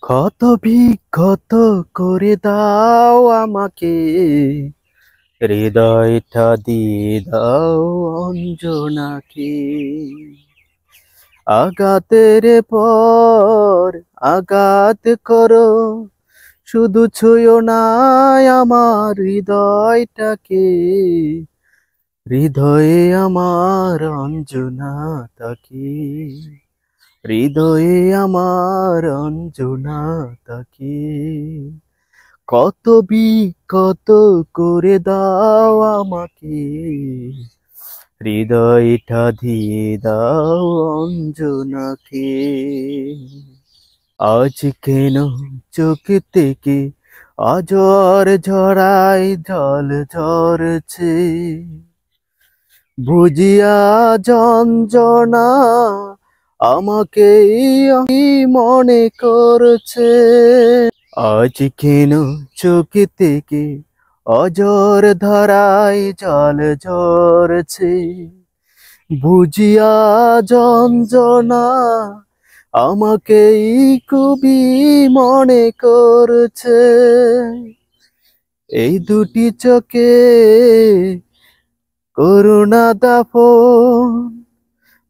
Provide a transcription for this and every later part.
ক্ষত বিক্ষত করে দাও আমাকে, হৃদয়টা দিয়ে দাও অঞ্জনাকে। আঘাতের পর আঘাত করো, শুধু ছুঁয়ো না আমার হৃদয়টাকে। হৃদয়ে আমার অঞ্জনা তাকে, হৃদয়ে আমার অঞ্জনা তাকে। কত বিকত করে দাও আমাকে, হৃদয়টা দিয়ে দাও অঞ্জনাকে। আজ কেন চোখ থেকে অঝর ঝরায় জল ঝরছে, বুঝিয়া যন্ত্রণা আমাকেই মনে করছে। আজ কেন চোখ থেকে অঝর ধারায় জল ঝরছে, বুঝিয়া যন্ত্রণা আমাকেই খুবই মনে করছে। এই দুটি চোখে করুণা দাফন,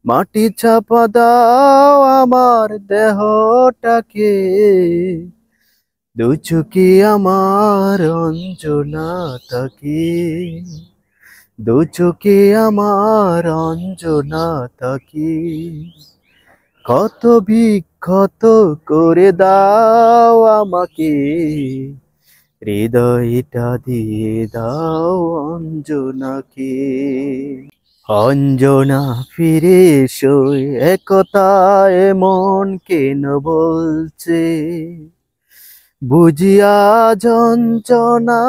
মাটি চাপা দাও আমার দেহটাকে। দু চোখে আমার অঞ্জনা তাকে, দু চোখে আমার অঞ্জনা তাকে। কত বিক্ষত করে দাও আমাকে, হৃদয়টা দিয়ে দাও অঞ্জনাকে। অঞ্জনা ফিরে এসো, একথা এমন কেন বলছে, বুঝিয়া যন্ত্রণা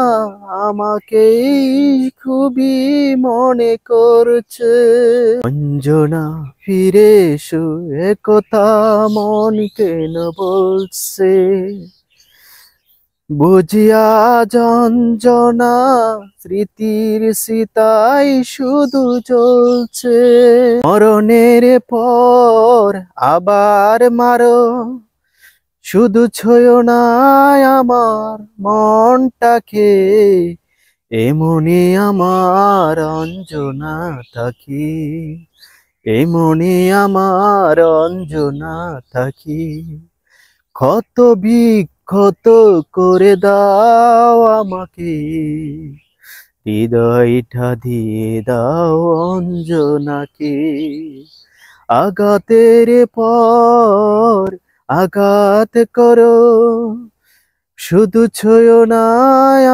আমাকেই খুবই মনে করছে। অঞ্জনা ফিরে এসো, একথা মন কেন বলছে, বুঝিয়া যন্ত্রণা স্মৃতির সীতাই শুধু জ্বলছে। মরণের পর আবার মারো, শুধু ছুঁয়ো না আমার মনটাকে। এমনি আমার অঞ্জনা তাকে, এমনি আমার অঞ্জনা তাকে। ক্ষত বিক্ষত করে দাও আমাকে, হৃদয়টা দিয়ে দাও অঞ্জনাকে। আঘাতের পর আঘাত করো, শুধু ছুঁয়ো না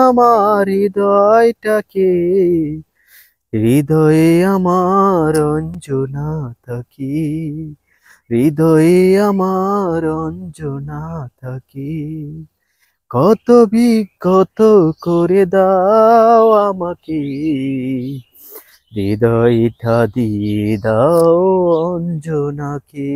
আমার হৃদয়টাকে। হৃদয়ে আমার অঞ্জনা তাকে, হৃদয়ে আমার অঞ্জনা তাকে। কত বিকত করে দাও আমাকে, হৃদয়টা দিয়ে দাও অঞ্জনাকে।